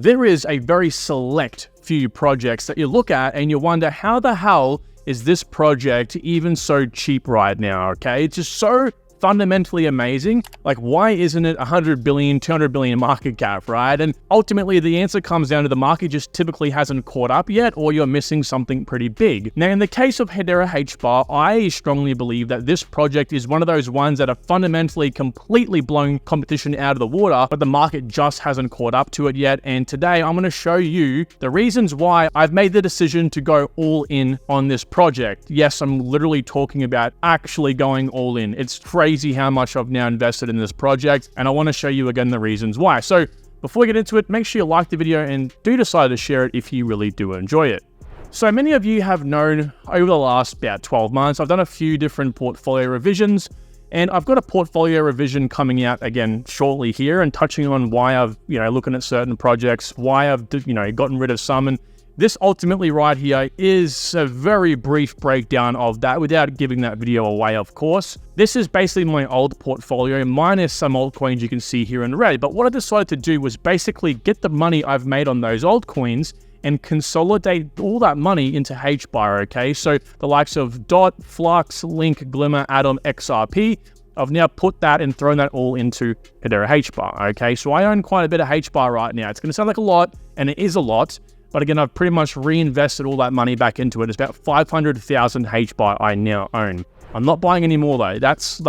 there is a very select few projects that you look at and you wonder, how the hell is this project even so cheap right now, okay? It's just so fundamentally amazing. Like, why isn't it 100 billion, 200 billion market cap, right? And ultimately, the answer comes down to the market just typically hasn't caught up yet, or you're missing something pretty big. Now, in the case of Hedera HBAR, I strongly believe that this project is one of those ones that are fundamentally completely blown competition out of the water, but the market just hasn't caught up to it yet. And today, I'm going to show you the reasons why I've made the decision to go all in on this project. Yes, I'm literally talking about actually going all in. It's crazy how much I've now invested in this project, and I want to show you again the reasons why. So before we get into it, make sure you like the video and do decide to share it if you really do enjoy it. So many of you have known over the last about 12 months, I've done a few different portfolio revisions, and I've got a portfolio revision coming out again shortly here and touching on why I've, looking at certain projects, why I've, gotten rid of some. And this ultimately right here is a very brief breakdown of that without giving that video away, of course. This is basically my old portfolio minus some altcoins you can see here in red. But what I decided to do was basically get the money I've made on those altcoins and consolidate all that money into HBAR, okay? So the likes of DOT, Flux, Link, Glimmer, Atom, XRP, I've now put that and thrown that all into Hedera HBAR, okay? So I own quite a bit of HBAR right now. It's going to sound like a lot, and it is a lot. But again, I've pretty much reinvested all that money back into it. It's about 500,000 HBAR I now own. I'm not buying any more though. That's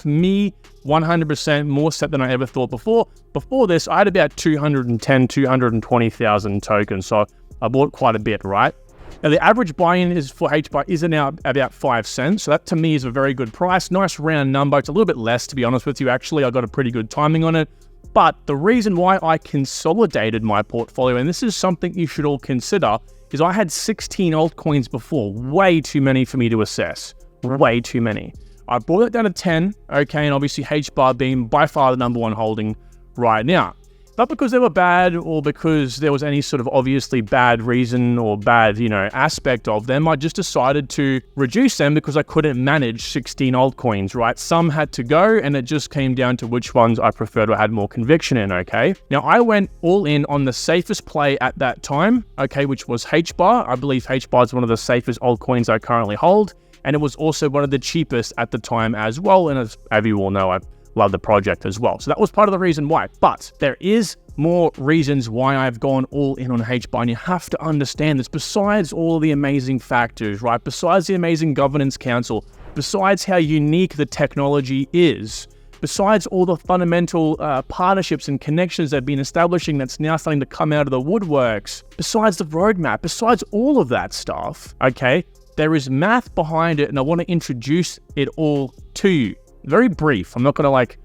me 100% more set than I ever thought before. Before this, I had about 210, 220,000 tokens. So I bought quite a bit, right? Now the average buy-in is for HBAR is now about 5 cents. So that to me is a very good price. Nice round number. It's a little bit less, to be honest with you. Actually, I got a pretty good timing on it. But the reason why I consolidated my portfolio, and this is something you should all consider, is I had 16 altcoins before. Way too many for me to assess. Way too many. I brought it down to 10, okay, and obviously HBAR being by far the #1 holding right now. Not because they were bad or because there was any sort of obviously bad reason or bad, aspect of them. I just decided to reduce them because I couldn't manage 16 altcoins, right? Some had to go, and it just came down to which ones I preferred or had more conviction in, okay? Now, I went all in on the safest play at that time, okay, which was HBAR. I believe HBAR is one of the safest altcoins I currently hold, and it was also one of the cheapest at the time as well. And as you all know, I love the project as well. So that was part of the reason why. But there is more reasons why I've gone all in on HBAR, and you have to understand this. Besides all the amazing factors, right? Besides the amazing governance council, besides how unique the technology is, besides all the fundamental partnerships and connections that have been establishing that's now starting to come out of the woodworks, besides the roadmap, besides all of that stuff, okay, there is math behind it, and I want to introduce it all to you. Very brief. I'm not going to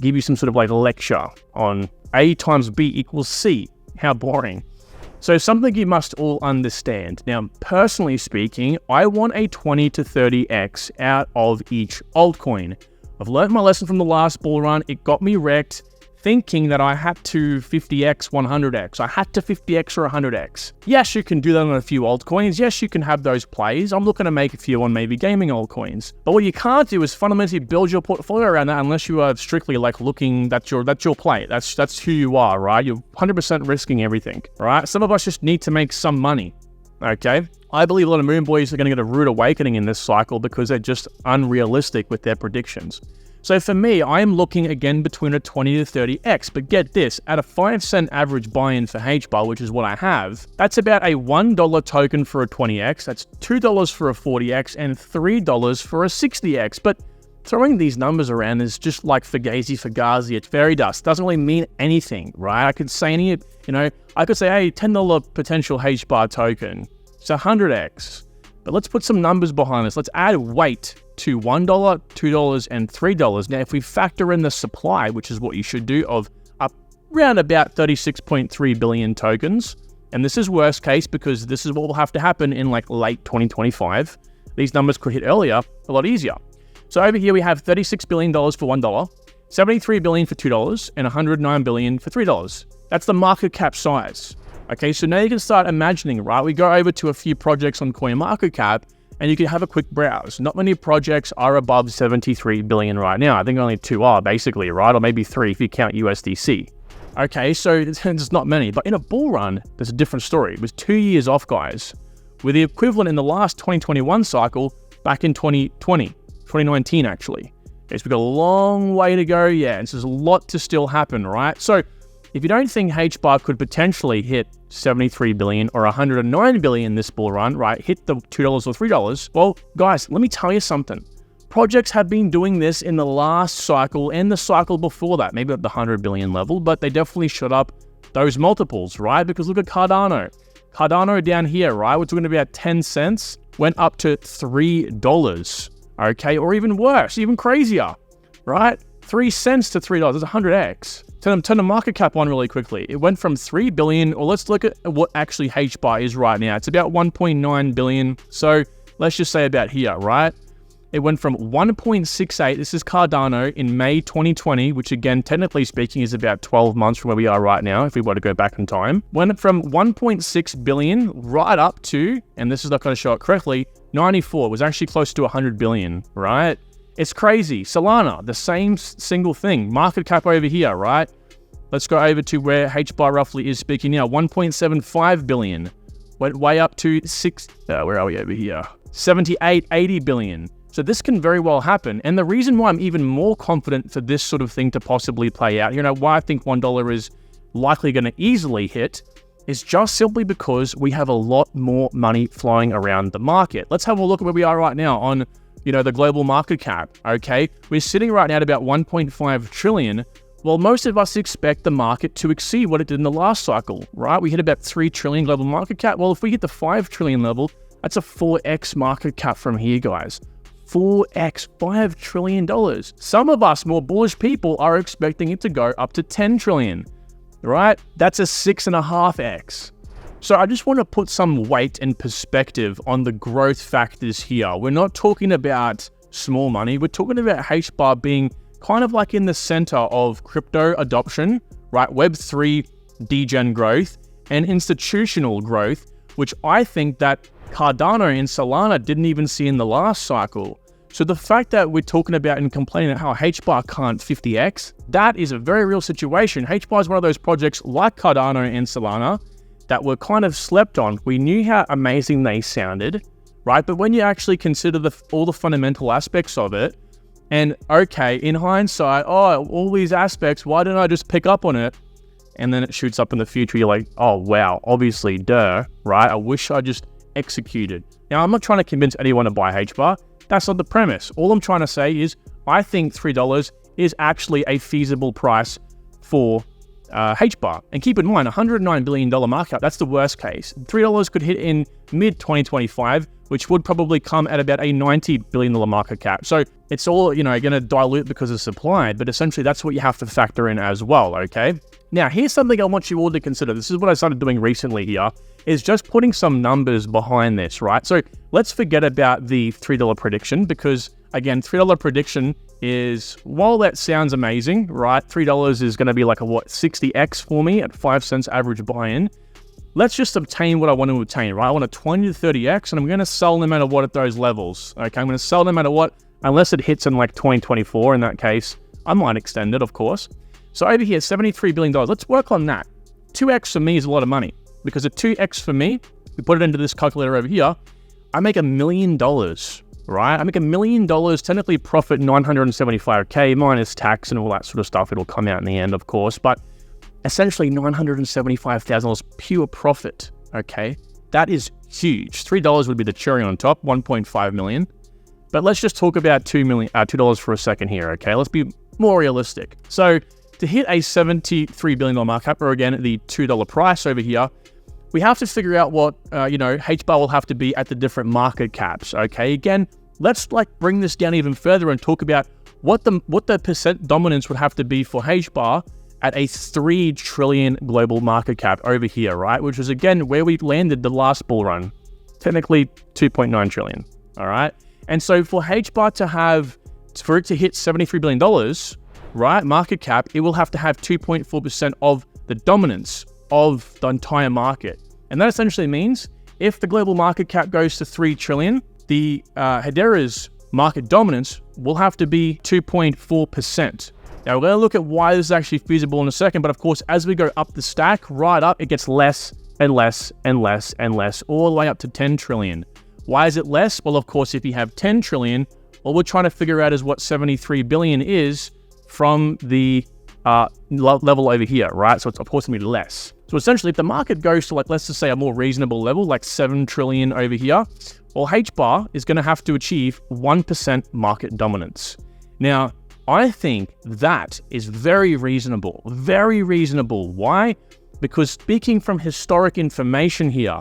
give you some sort of lecture on A times B equals C. How boring. So something you must all understand. Now, personally speaking, I want a 20 to 30x out of each altcoin. I've learned my lesson from the last bull run. It got me wrecked thinking that I had to 50x, 100x. I had to 50x or 100x. Yes, you can do that on a few altcoins. Yes, you can have those plays. I'm looking to make a few on maybe gaming altcoins. But what you can't do is fundamentally build your portfolio around that unless you are strictly looking, that's your play. That's who you are, right? You're 100% risking everything, right? Some of us just need to make some money, okay? I believe a lot of moon boys are going to get a rude awakening in this cycle because they're just unrealistic with their predictions. So for me, I am looking again between a 20 to 30x, but get this, at a 5 cent average buy-in for HBAR, which is what I have, that's about a $1 token for a 20x, that's $2 for a 40x, and $3 for a 60x. But throwing these numbers around is just like fugazi, it's fairy dust, doesn't really mean anything, right? I could say I could say, hey, $10 potential HBAR token, it's 100x. But let's put some numbers behind this. Let's add weight to $1, $2, and $3. Now, if we factor in the supply, which is what you should do, of around about 36.3 billion tokens, and this is worst case because this is what will have to happen in late 2025. These numbers could hit earlier, a lot easier. So over here we have $36 billion for $1, $73 billion for $2, and $109 billion for $3. That's the market cap size. Okay, so now you can start imagining, right? We go over to a few projects on CoinMarketCap, and you can have a quick browse. Not many projects are above 73 billion right now. I think only 2 are basically, right? Or maybe 3 if you count USDC. Okay, so there's not many, but in a bull run, there's a different story. It was 2 years off, guys, with the equivalent in the last 2021 cycle back in 2019 actually. Okay, so we've got a long way to go, yeah, and so there's a lot to still happen, right? So if you don't think HBAR could potentially hit 73 billion or 109 billion this bull run, right, hit the $2 or $3, well, guys, let me tell you something. Projects have been doing this in the last cycle and the cycle before that, maybe at the 100 billion level, but they definitely shot up those multiples, right? Because look at Cardano. Cardano down here, right? We're talking about 10 cents, went up to $3, okay? Or even worse, even crazier, right? 3 cents to $3, that's 100x. Turn the market cap on really quickly. It went from 3 billion, or let's look at what actually HBAR is right now. It's about 1.9 billion. So let's just say about here, right? It went from 1.68, this is Cardano, in May 2020, which again, technically speaking, is about 12 months from where we are right now, if we were to go back in time. Went from 1.6 billion right up to, and this is not going to show it correctly, 94. It was actually close to 100 billion, right? It's crazy. Solana, the same single thing. Market cap over here, right? Let's go over to where HBAR roughly is speaking now. 1.75 billion. Went way up to where are we over here? 78, 80 billion. So this can very well happen. And the reason why I'm even more confident for this sort of thing to possibly play out, why I think $1 is likely going to easily hit, is just simply because we have a lot more money flowing around the market. Let's have a look at where we are right now on, the global market cap, okay? We're sitting right now at about 1.5 trillion. Well, most of us expect the market to exceed what it did in the last cycle, right? We hit about 3 trillion global market cap. Well, if we hit the 5 trillion level, that's a 4x market cap from here, guys. 4x, $5 trillion. Some of us more bullish people are expecting it to go up to 10 trillion, right? That's a 6.5x. So I just want to put some weight and perspective on the growth factors here. We're not talking about small money. We're talking about HBAR being kind of like in the center of crypto adoption, right? Web3 degen growth and institutional growth, which I think that Cardano and Solana didn't even see in the last cycle. So the fact that we're talking about and complaining how HBAR can't 50x, that is a very real situation. HBAR is one of those projects like Cardano and Solana that were kind of slept on. We knew how amazing they sounded, right? But when you actually consider all the fundamental aspects of it, and okay, in hindsight, all these aspects, why didn't I just pick up on it? And then it shoots up in the future. You're like, oh, wow, obviously, duh, right? I wish I just executed. Now, I'm not trying to convince anyone to buy HBAR. That's not the premise. All I'm trying to say is I think $3 is actually a feasible price for HBAR. And keep in mind, $109 billion market cap, that's the worst case. $3 could hit in mid-2025, which would probably come at about a $90 billion market cap. So it's all, going to dilute because of supply, but essentially that's what you have to factor in as well, okay? Now, here's something I want you all to consider. This is what I started doing recently here, is just putting some numbers behind this, right? So let's forget about the $3 prediction because, again, $3 prediction is, while that sounds amazing, right? $3 is going to be like a 60x for me at 5 cents average buy-in. Let's just obtain what I want to obtain, right? I want a 20 to 30x, and I'm going to sell no matter what at those levels, okay? I'm going to sell no matter what, unless it hits in like 2024. In that case, I might extend it, of course. So over here, $73 billion. Let's work on that. 2x for me is a lot of money because a 2x for me, we put it into this calculator over here, I make $1 million, right? I make $1 million, technically profit 975K minus tax and all that sort of stuff. It'll come out in the end, of course, but essentially $975,000 pure profit, okay? That is huge. $3 would be the cherry on top, 1.5 million. But let's just talk about $2 for a second here, okay? Let's be more realistic. So to hit a $73 billion market cap, or again, the $2 price over here, we have to figure out what, HBAR will have to be at the different market caps, okay? Again, let's bring this down even further and talk about what the percent dominance would have to be for HBAR at a 3 trillion global market cap over here, right? Which is, again, where we landed the last bull run. Technically 2.9 trillion, all right? And so for HBAR for it to hit $73 billion, right, market cap, it will have to have 2.4% of the dominance of the entire market. And that essentially means if the global market cap goes to 3 trillion, the Hedera's market dominance will have to be 2.4%. Now, we're going to look at why this is actually feasible in a second, but of course, as we go up the stack, right up, it gets less and less and less and less, all the way up to 10 trillion. Why is it less? Well, of course, if you have 10 trillion, all we're trying to figure out is what 73 billion is from the level over here, right? So it's of course going to be less. So essentially, if the market goes to, like, let's just say a more reasonable level, like 7 trillion over here, well, HBAR is going to have to achieve 1% market dominance. Now, I think that is very reasonable, very reasonable. Why? Because speaking from historic information here,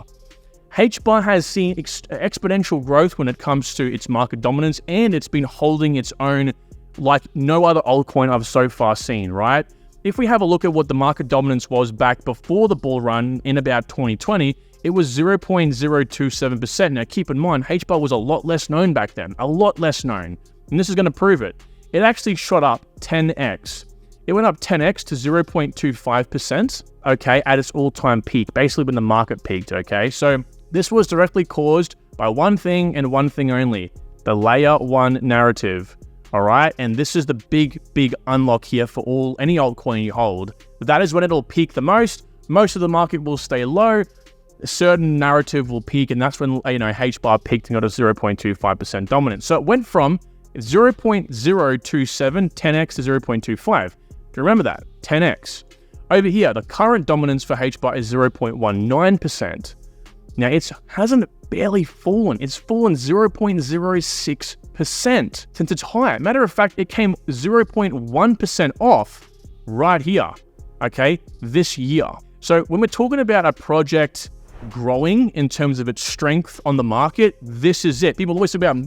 HBAR has seen exponential growth when it comes to its market dominance, and it's been holding its own like no other altcoin I've so far seen, right? If we have a look at what the market dominance was back before the bull run in about 2020, it was 0.027%. Now, keep in mind, HBAR was a lot less known back then, a lot less known. And this is going to prove it. It actually shot up 10x. It went up 10x to 0.25%, okay, at its all-time peak, basically when the market peaked, okay? So this was directly caused by one thing and one thing only, the layer one narrative, all right? And this is the big unlock here for any altcoin you hold. That is when it'll peak the most. Most of the market will stay low. A certain narrative will peak, and that's when, HBAR peaked and got a 0.25% dominance. So it went from 0.027, 10x to 0.25. Do you remember that? 10x. Over here, the current dominance for HBAR is 0.19%. Now, it hasn't barely fallen. It's fallen 0.06% since its high. Matter of fact, it came 0.1% off right here, okay, this year. So when we're talking about a project growing in terms of its strength on the market, this is it. People always talk about,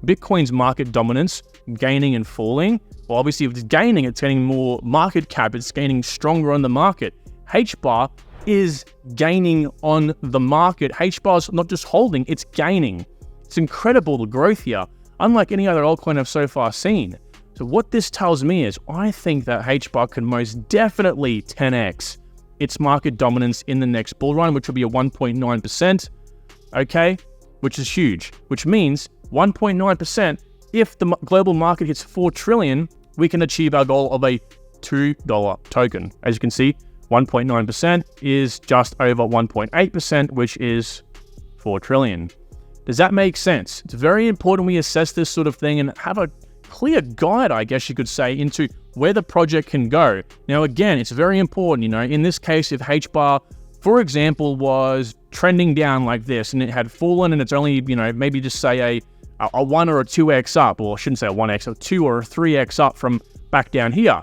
Bitcoin's market dominance gaining and falling. Well, obviously, if it's gaining, it's getting more market cap. It's gaining stronger on the market. HBAR is gaining on the market. HBAR's not just holding, it's gaining. It's incredible, the growth here, unlike any other altcoin I've so far seen. So what this tells me is I think that HBAR can most definitely 10x its market dominance in the next bull run, which will be a 1.9%, okay, which is huge, which means 1.9%, if the global market hits 4 trillion, we can achieve our goal of a $2 token. As you can see, 1.9% is just over 1.8%, which is 4 trillion. Does that make sense? It's very important we assess this sort of thing and have a clear guide, I guess you could say, into where the project can go. Now, again, it's very important, in this case, if HBAR, for example, was trending down like this and it had fallen and it's only, maybe just say a 1 or a 2x up, or I shouldn't say a 1x, a 2 or a 3x up from back down here.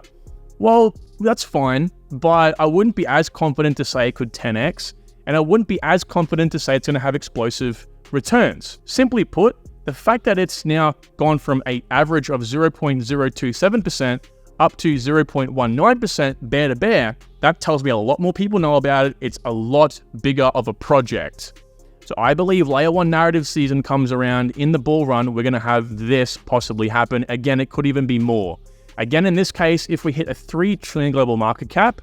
Well, that's fine, but I wouldn't be as confident to say it could 10x, and I wouldn't be as confident to say it's going to have explosive returns. Simply put, the fact that it's now gone from an average of 0.027% up to 0.19% bear to bear, that tells me a lot more people know about it. It's a lot bigger of a project. So I believe layer one narrative season comes around in the bull run, we're going to have this possibly happen. Again, it could even be more. Again, in this case, if we hit a 3 trillion global market cap,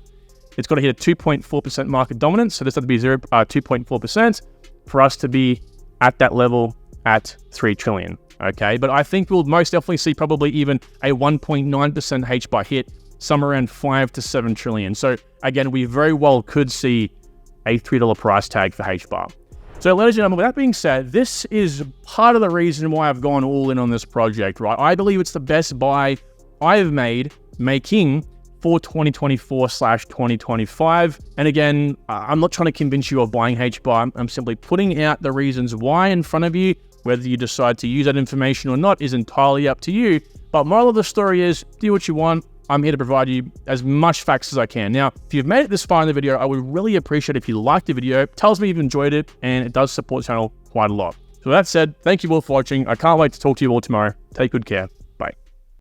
it's got to hit a 2.4% market dominance. So this has to be 2.4% for us to be at that level at 3 trillion. Okay, but I think we'll most definitely see probably even a 1.9% HBAR hit, somewhere around 5 to 7 trillion. So again, we very well could see a $3 price tag for HBAR. So ladies and gentlemen, with that being said, this is part of the reason why I've gone all in on this project, right? I believe it's the best buy I've making for 2024/2025. And again, I'm not trying to convince you of buying HBAR. I'm simply putting out the reasons why in front of you. Whether you decide to use that information or not is entirely up to you. But moral of the story is, do what you want. I'm here to provide you as much facts as I can. Now, if you've made it this far in the video, I would really appreciate if you liked the video. It tells me you've enjoyed it, and it does support the channel quite a lot. So with that said, thank you all for watching. I can't wait to talk to you all tomorrow. Take good care.